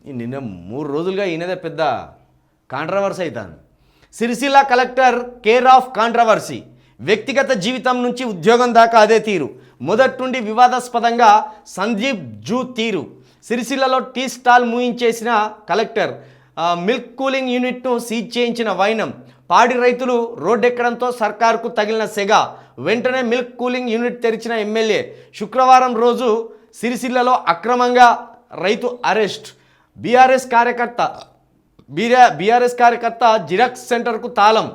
నిన్న 3 రోజులుగా ఈయనదే పెద్ద కాంట్రవర్సీ అవుతాను. Sircilla collector care of controversy. వ్యక్తిగత జీవితం నుంచి ఉద్యోగం దాకా అదే తీరు. మొదటి నుండి వివాదాస్పదంగా సందీప్ జూ తీరు. సిరిసిల్లలో టీ స్టాల్ మూయించేసిన కలెక్టర్, మిల్క్ కూలింగ్ యూనిట్ను సీజ్ చేయించిన వైనం. పాడి రైతులు రోడ్డెక్కడంతో సర్కారుకు తగిలిన సెగ. వెంటనే మిల్క్ కూలింగ్ యూనిట్ తెరిచిన ఎమ్మెల్యే. శుక్రవారం రోజు సిరిసిల్లలో అక్రమంగా రైతు అరెస్ట్. బీఆర్ఎస్ కార్యకర్త జిరాక్స్ సెంటర్కు తాళం.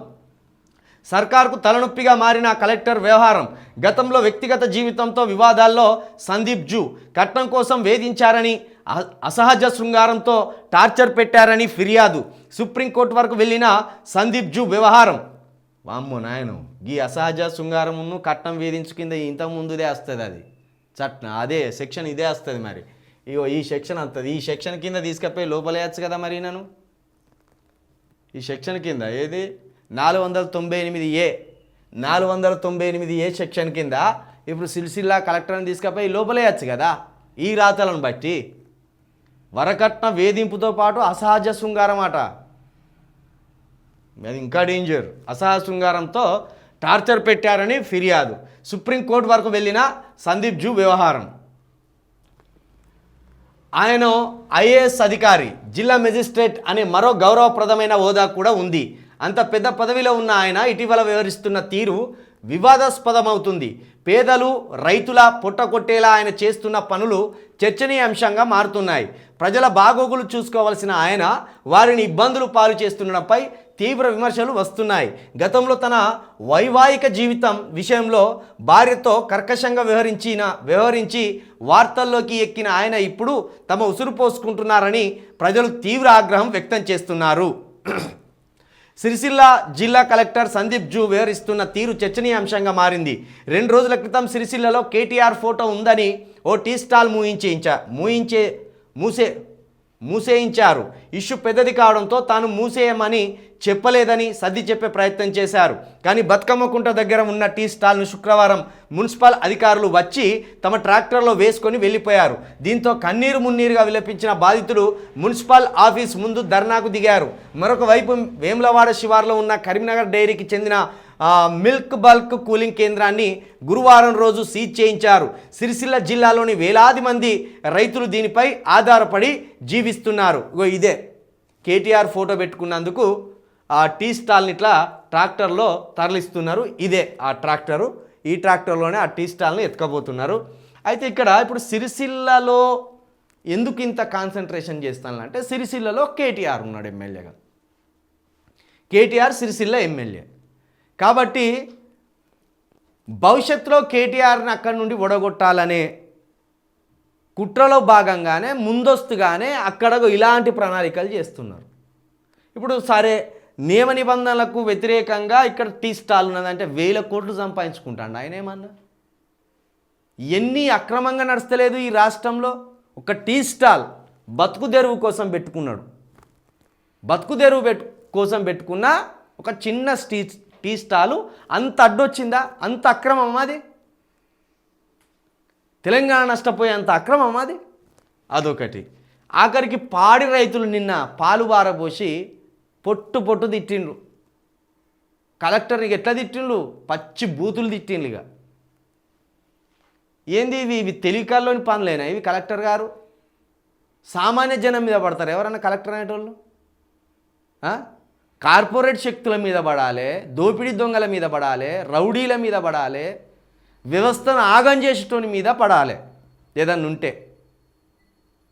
సర్కార్కు తలనొప్పిగా మారిన కలెక్టర్ వ్యవహారం. గతంలో వ్యక్తిగత జీవితంతో వివాదాల్లో సందీప్ జూ కట్నం కోసం వేధించారని, అసహజ శృంగారంతో టార్చర్ పెట్టారని ఫిర్యాదు. సుప్రీంకోర్టు వరకు వెళ్ళిన సందీప్ జూ వ్యవహారం. వామ్మో నాయను, ఈ అసహజ శృంగారమును కట్నం వేధించు కింద ఇంతకుముందుదే వస్తుంది. అది చట్టం అదే సెక్షన్ ఇదే వస్తుంది. మరి ఇగో ఈ సెక్షన్ వస్తుంది. ఈ సెక్షన్ కింద తీసుకపోయి లోపలేయచ్చు కదా. మరి నన్ను ఈ సెక్షన్ కింద ఏది 498A సెక్షన్ కింద ఇప్పుడు సిరిసిల్ల కలెక్టర్ని తీసుకపోయి లోపలేయచ్చు కదా. ఈ రాతలను బట్టి వరకట్న వేధింపుతో పాటు అసహజ శృంగారం అట. అది ఇంకా డేంజర్. అసహజ శృంగారంతో టార్చర్ పెట్టారని ఫిర్యాదు. సుప్రీంకోర్టు వరకు వెళ్ళిన సందీప్ జూ వ్యవహారం. ఆయన ఐఏఎస్ అధికారి, జిల్లా మెజిస్ట్రేట్ అనే మరో గౌరవప్రదమైన హోదా కూడా ఉంది. అంత పెద్ద పదవిలో ఉన్న ఆయన ఇటీవల వ్యవహరిస్తున్న తీరు వివాదాస్పదమవుతుంది. పేదలు రైతుల పొట్ట కొట్టేలా ఆయన చేస్తున్న పనులు చర్చనీయాంశంగా మారుతున్నాయి. ప్రజల బాగోగులు చూసుకోవాల్సిన ఆయన వారిని ఇబ్బందులు పాలు చేస్తుండడంపై తీవ్ర విమర్శలు వస్తున్నాయి. గతంలో తన వైవాహిక జీవితం విషయంలో భార్యతో కర్కశంగా వ్యవహరించి వార్తల్లోకి ఎక్కిన ఆయన ఇప్పుడు తమ ఉసురు పోసుకుంటున్నారని ప్రజలు తీవ్ర ఆగ్రహం వ్యక్తం చేస్తున్నారు. సిరిసిల్ల జిల్లా కలెక్టర్ సందీప్ జూ వ్యవహరిస్తున్న తీరు చర్చనీయాంశంగా మారింది. 2 రోజుల క్రితం సిరిసిల్లలో కేటీఆర్ ఫోటో ఉందని ఓ టీ స్టాల్ మూసేయించారు. ఇష్యూ పెద్దది కావడంతో తాను మూసేయమని చెప్పలేదని సర్ది చెప్పే ప్రయత్నం చేశారు. కానీ బతుకమ్మ కుంట దగ్గర ఉన్న టీ స్టాల్ను శుక్రవారం మున్సిపల్ అధికారులు వచ్చి తమ ట్రాక్టర్లో వేసుకొని వెళ్ళిపోయారు. దీంతో కన్నీరు మున్నీరుగా విలపించిన బాధితులు మున్సిపల్ ఆఫీస్ ముందు ధర్నాకు దిగారు. మరొక వైపు వేములవాడ శివార్లో ఉన్న కరీంనగర్ డైరీకి చెందిన మిల్క్ బల్క్ కూలింగ్ కేంద్రాన్ని గురువారం రోజు సీజ్ చేయించారు. సిరిసిల్ల జిల్లాలోని వేలాది మంది రైతులు దీనిపై ఆధారపడి జీవిస్తున్నారు. ఇదే కేటీఆర్ ఫోటో పెట్టుకున్నందుకు ఆ టీ స్టాల్ని ఇట్లా ట్రాక్టర్లో తరలిస్తున్నారు. ఇదే ఆ ట్రాక్టరు. ఈ ట్రాక్టర్లోనే ఆ టీ స్టాల్ని ఎత్తుకపోతున్నారు. అయితే ఇక్కడ ఇప్పుడు సిరిసిల్లలో ఎందుకు ఇంత కాన్సన్ట్రేషన్ చేస్తానంటే, సిరిసిల్లలో కేటీఆర్ ఉన్నాడు ఎమ్మెల్యేగా. కేటీఆర్ సిరిసిల్ల ఎమ్మెల్యే కాబట్టి భవిష్యత్తులో కేటీఆర్ని అక్కడి నుండి ఒడగొట్టాలనే కుట్రలో భాగంగానే ముందస్తుగానే అక్కడ ఇలాంటి ప్రణాళికలు చేస్తున్నారు. ఇప్పుడు సరే, నియమ నిబంధనలకు వ్యతిరేకంగా ఇక్కడ టీ స్టాల్ ఉన్నదంటే 1000 కోట్లు సంపాదించుకుంటాడు ఆయన. ఏమన్నా ఎన్ని అక్రమంగా నడుస్తలేదు ఈ రాష్ట్రంలో. ఒక టీ స్టాల్ బతుకు తెరువు కోసం పెట్టుకున్నాడు. కోసం పెట్టుకున్న ఒక చిన్న టీ స్టాలు అంత అడ్డొచ్చిందా? అంత అక్రమం అది. తెలంగాణ నష్టపోయే అంత అక్రమం అది. అదొకటి. ఆఖరికి పాడి రైతులు నిన్న పాలు బారబోసి పొట్టు తిట్టిండ్రు. కలెక్టర్ని ఎట్లా తిట్టిండ్రు? పచ్చి బూతులు తిట్టిండ్రు. ఇక ఏంది ఇవి తెలివికాల్లోని పనులేనా ఇవి? కలెక్టర్ గారు సామాన్య జనం మీద పడతారు ఎవరన్నా కలెక్టర్ అనేటోళ్ళు? కార్పొరేట్ శక్తుల మీద పడాలి, దోపిడీ దొంగల మీద పడాలి, రౌడీల మీద పడాలి, వ్యవస్థను ఆగం చేసేటోని మీద పడాలి. ఏదన్నా ఉంటే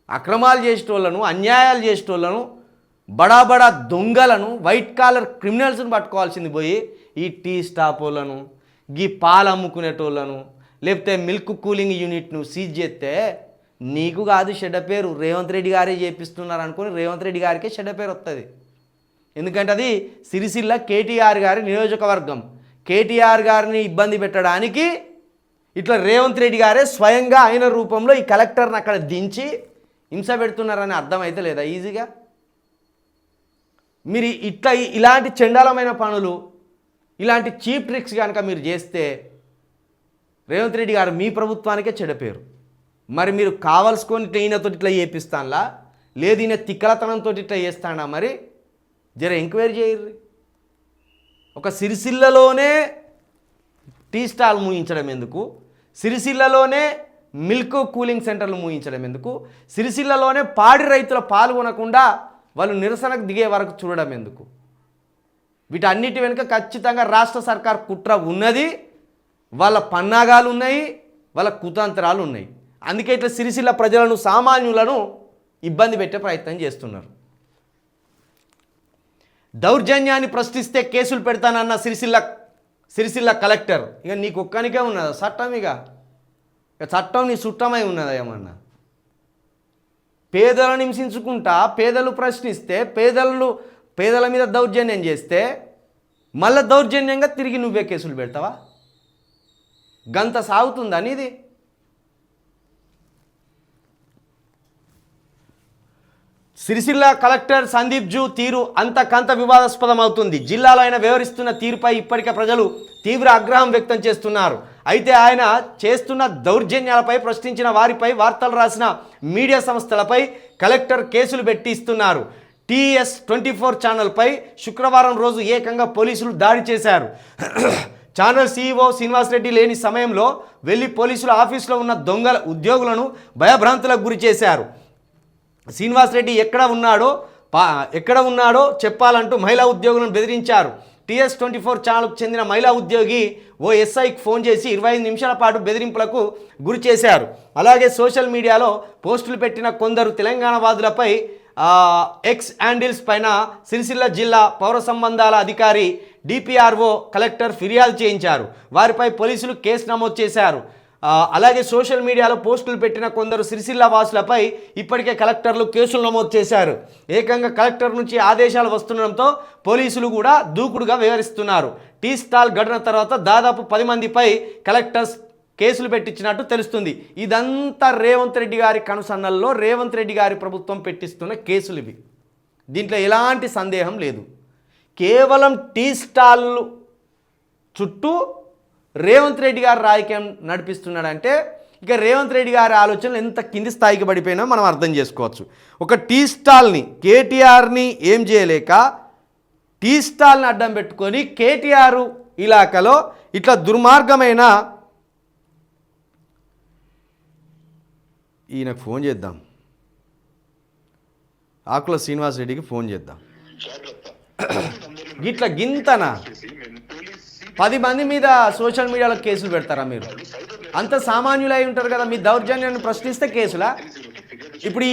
అక్రమాలు చేసేటోళ్ళను, అన్యాయాలు చేసేటోళ్ళను, బడా దొంగలను, వైట్ కాలర్ క్రిమినల్స్ని పట్టుకోవాల్సింది పోయి ఈ టీ స్టాప్ వాళ్ళను, ఈ పాలు అమ్ముకునేటోళ్ళను, లేకపోతే మిల్క్ కూలింగ్ యూనిట్ను సీజ్ చేస్తే నీకు కాదు చెడ్డ పేరు. రేవంత్ రెడ్డి గారే చేపిస్తున్నారు అనుకుని రేవంత్ రెడ్డి గారికే చెడ్డ పేరు వస్తుంది. ఎందుకంటే అది సిరిసిల్ల కేటీఆర్ గారి నియోజకవర్గం. కేటీఆర్ గారిని ఇబ్బంది పెట్టడానికి ఇట్లా రేవంత్ రెడ్డి గారే స్వయంగా ఆయన రూపంలో ఈ కలెక్టర్ని అక్కడ దించి హింస పెడుతున్నారని అర్థమైతే లేదా ఈజీగా? మీరు ఇలాంటి చండాలమైన పనులు, ఇలాంటి చీప్ ట్రిక్స్ కనుక మీరు చేస్తే రేవంత్ రెడ్డి గారు మీ ప్రభుత్వానికే చెడపేరు. మరి మీరు కావాల్సుకొని ఈయనతో ఇట్లా చేపిస్తానులా, లేదు ఈయన తిక్కలతనంతో ఇట్లా చేస్తాడా మరి జర ఎంక్వైరీ చేయర్రి. ఒక సిరిసిల్లలోనే టీ స్టాల్ మూయించడం ఎందుకు, సిరిసిల్లలోనే మిల్క్ కూలింగ్ సెంటర్లు మూయించడం ఎందుకు, సిరిసిల్లలోనే పాడి రైతుల పాల్గొనకుండా వాళ్ళు నిరసనకు దిగే వరకు చూడడం ఎందుకు? వీటన్నిటి వెనుక ఖచ్చితంగా రాష్ట్ర సర్కార్ కుట్ర ఉన్నది, వాళ్ళ పన్నాగాలు ఉన్నాయి, వాళ్ళ కుతంత్రాలు ఉన్నాయి. అందుకే ఇట్లా సిరిసిల్ల ప్రజలను సామాన్యులను ఇబ్బంది పెట్టే ప్రయత్నం చేస్తున్నారు. దౌర్జన్యాన్ని ప్రశ్నిస్తే కేసులు పెడతానన్న సిరిసిల్ల కలెక్టర్. ఇక నీకు ఒక్కనికే ఉన్నదా చట్టం? ఇక చట్టం నీ చుట్టమై ఉన్నదా ఏమన్నా? పేదలను హింసించుకుంటా పేదలు ప్రశ్నిస్తే పేదల మీద దౌర్జన్యం చేస్తే మళ్ళీ దౌర్జన్యంగా తిరిగి నువ్వే కేసులు పెడతావా? గంత సాగుతుందా నీది? సిరిసిల్ల కలెక్టర్ సందీప్ జూ తీరు అంతకంత వివాదాస్పదం అవుతుంది. జిల్లాలో ఆయన వ్యవహరిస్తున్న తీరుపై ఇప్పటికే ప్రజలు తీవ్ర ఆగ్రహం వ్యక్తం చేస్తున్నారు. అయితే ఆయన చేస్తున్న దౌర్జన్యాలపై ప్రశ్నించిన వారిపై వార్తలు రాసిన మీడియా సంస్థలపై కలెక్టర్ కేసులు పెట్టిస్తున్నారు. TS24 ఛానల్పై శుక్రవారం రోజు ఏకంగా పోలీసులు దాడి చేశారు. ఛానల్ CEO శ్రీనివాస్ రెడ్డి లేని సమయంలో వెళ్ళి పోలీసుల ఆఫీసులో ఉన్న దొంగల ఉద్యోగులను భయభ్రాంతులకు గురి చేశారు. శ్రీనివాస్ రెడ్డి ఎక్కడ ఉన్నాడో చెప్పాలంటూ మహిళా ఉద్యోగులను బెదిరించారు. TS24 ఛానల్కు చెందిన మహిళా ఉద్యోగి ఓ SIకి ఫోన్ చేసి 25 నిమిషాల పాటు బెదిరింపులకు గురి చేశారు. అలాగే సోషల్ మీడియాలో పోస్టులు పెట్టిన కొందరు తెలంగాణ వాదులపై ఎక్స్ హ్యాండిల్స్ పైన సిరిసిల్ల జిల్లా పౌర సంబంధాల అధికారి DPRO కలెక్టర్ ఫిర్యాదు చేయించారు. వారిపై పోలీసులు కేసు నమోదు చేశారు. అలాగే సోషల్ మీడియాలో పోస్టులు పెట్టిన కొందరు సిరిసిల్ల వాసులపై ఇప్పటికే కలెక్టర్లు కేసులు నమోదు చేశారు. ఏకంగా కలెక్టర్ నుంచి ఆదేశాలు వస్తుండడంతో పోలీసులు కూడా దూకుడుగా వ్యవహరిస్తున్నారు. టీ స్టాల్ ఘటన తర్వాత దాదాపు 10 మందిపై కలెక్టర్స్ కేసులు పెట్టించినట్టు తెలుస్తుంది. ఇదంతా రేవంత్ రెడ్డి గారి కనుసన్నల్లో రేవంత్ రెడ్డి గారి ప్రభుత్వం పెట్టిస్తున్న కేసులు ఇవి. దీంట్లో ఎలాంటి సందేహం లేదు. కేవలం టీ స్టాళ్ళు చుట్టూ రేవంత్ రెడ్డి గారు రాజకీయం నడిపిస్తున్నాడంటే ఇక రేవంత్ రెడ్డి గారి ఆలోచనలు ఎంత కింది స్థాయికి పడిపోయినా మనం అర్థం చేసుకోవచ్చు. ఒక టీ స్టాల్ని కేటీఆర్ని ఏం చేయలేక టీ స్టాల్ని అడ్డం పెట్టుకొని కేటీఆర్ ఇలాకాలో ఇట్లా దుర్మార్గమైన ఈయనకు ఫోన్ చేద్దాం, ఆకుల శ్రీనివాస్ రెడ్డికి ఫోన్ చేద్దాం. ఇట్లా గింతనా 10 మంది మీద సోషల్ మీడియాలో కేసులు పెడతారా మీరు? అంత సామాన్యులై ఉంటారు కదా, మీ దౌర్జన్యాన్ని ప్రశ్నిస్తే కేసులా? ఇప్పుడు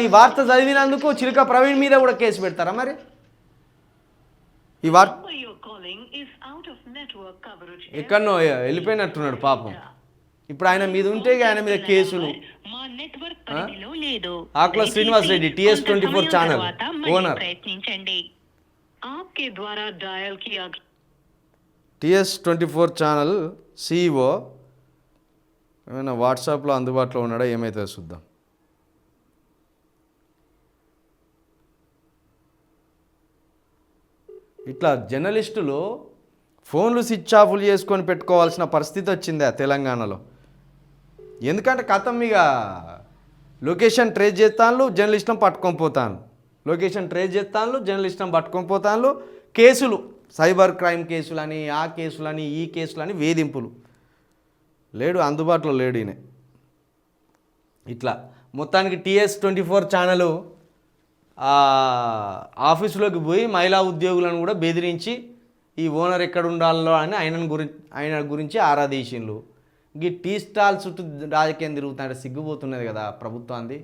ఈ వార్త చదివినందుకు చిలుక ప్రవీణ్ మీద కూడా కేసు పెడతారా మరి? ఈ వార్త ఎక్కడనో వెళ్ళిపోయినట్టున్నాడు పాపం. ఇప్పుడు ఆయన మీద ఉంటే ఆయన మీద కేసులు. Akula Srinivas Reddy TS24 channel owner. TS24 channel CEO ఏమైనా వాట్సాప్లో అందుబాటులో ఉన్నాడా ఏమైతే చూద్దాం. ఇట్లా జర్నలిస్టులు ఫోన్లు స్విచ్ ఆఫ్లు చేసుకొని పెట్టుకోవాల్సిన పరిస్థితి వచ్చింది ఆ తెలంగాణలో. ఎందుకంటే కథం ఇక లొకేషన్ ట్రేస్ చేస్తాను, జర్నలిస్టులను పట్టుకొని పోతాను, లొకేషన్ ట్రేస్ చేస్తాను, జర్నలిస్టులను పట్టుకొని పోతాను, కేసులు సైబర్ క్రైమ్ కేసులని, ఆ కేసులని, ఈ కేసులని, వేధింపులు. లేడు, అందుబాటులో లేడు ఈయన. ఇట్లా మొత్తానికి TS24 ఛానల్ ఆఫీసులోకి పోయి మహిళా ఉద్యోగులను కూడా బెదిరించి ఈ ఓనర్ ఎక్కడ ఉండాలో అని ఆయన గురించి ఆరా తీసిండ్రు. ఈ టీ స్టాల్ చుట్టూ రాజకీయం తిరుగుతుంటే సిగ్గుపోతున్నది కదా ప్రభుత్వాన్ని.